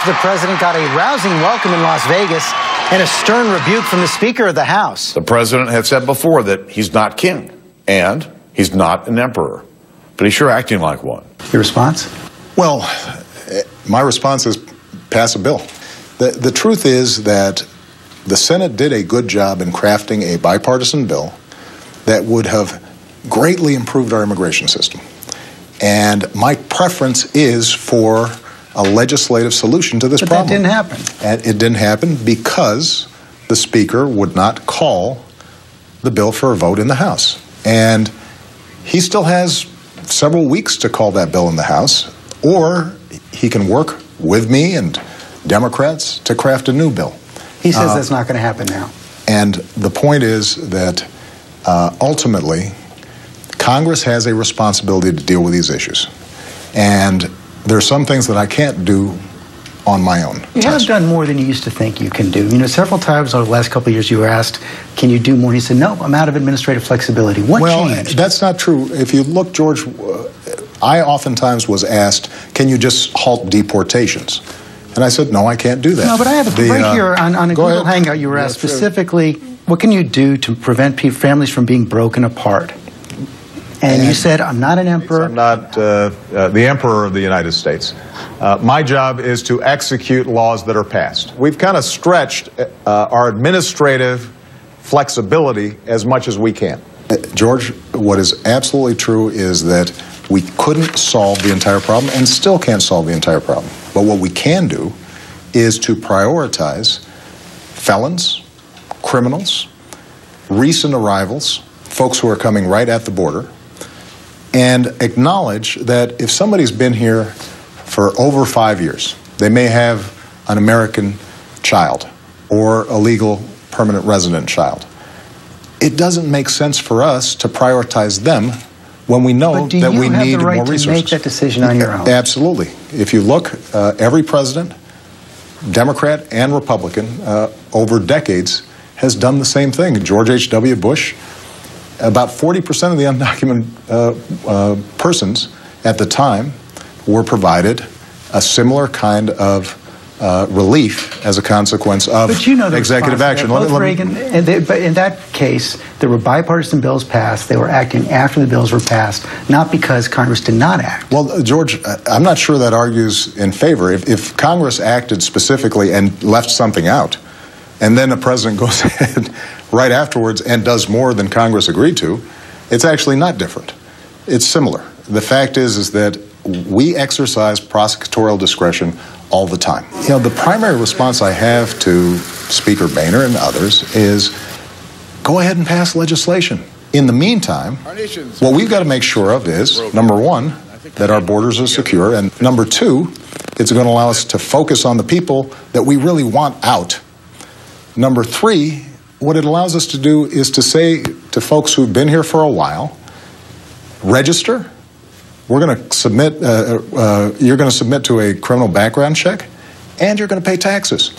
The president got a rousing welcome in Las Vegas and a stern rebuke from the Speaker of the House. The president had said before that he's not king and he's not an emperor, but he's sure acting like one. Your response? Well, my response is pass a bill. The truth is that the Senate did a good job in crafting a bipartisan bill that would have greatly improved our immigration system. And my preference is for a legislative solution to this problem. But that didn't happen. And it didn't happen because the Speaker would not call the bill for a vote in the House. And he still has several weeks to call that bill in the House, or he can work with me and Democrats to craft a new bill. He says that's not going to happen now. And the point is that ultimately, Congress has a responsibility to deal with these issues. And there are some things that I can't do on my own. You have done more than you used to think you can do. You know, several times over the last couple of years you were asked, can you do more? And you said, no, I'm out of administrative flexibility. What changed? Well, that's not true. If you look, George, I oftentimes was asked, can you just halt deportations? And I said, no, I can't do that. No, but I have right here on a Google Hangout, you were asked specifically, what can you do to prevent families from being broken apart? And you said, I'm not an emperor. I'm not the emperor of the United States. My job is to execute laws that are passed. We've kind of stretched our administrative flexibility as much as we can. George, what is absolutely true is that we couldn't solve the entire problem and still can't solve the entire problem. But what we can do is to prioritize felons, criminals, recent arrivals, folks who are coming right at the border, and acknowledge that if somebody's been here for over 5 years, they may have an American child or a legal permanent resident child. It doesn't make sense for us to prioritize them when we know that we need more resources. But do you have the right to make that decision on your own? Absolutely. If you look, every president, Democrat and Republican, over decades, has done the same thing. George H.W. Bush, about 40% of the undocumented persons at the time were provided a similar kind of relief as a consequence of executive action. But in that case, there were bipartisan bills passed. They were acting after the bills were passed, not because Congress did not act. Well, George, I'm not sure that argues in favor. If Congress acted specifically and left something out, and then the president goes ahead right afterwards and does more than Congress agreed to, it's actually not different. It's similar. The fact is that we exercise prosecutorial discretion all the time. You know, the primary response I have to Speaker Boehner and others is go ahead and pass legislation. In the meantime, what we've got to make sure of is, number one, that our borders are secure, and number two, it's going to allow us to focus on the people that we really want out. Number three, what it allows us to do is to say to folks who've been here for a while, register. We're going to submit, you're going to submit to a criminal background check, and you're going to pay taxes.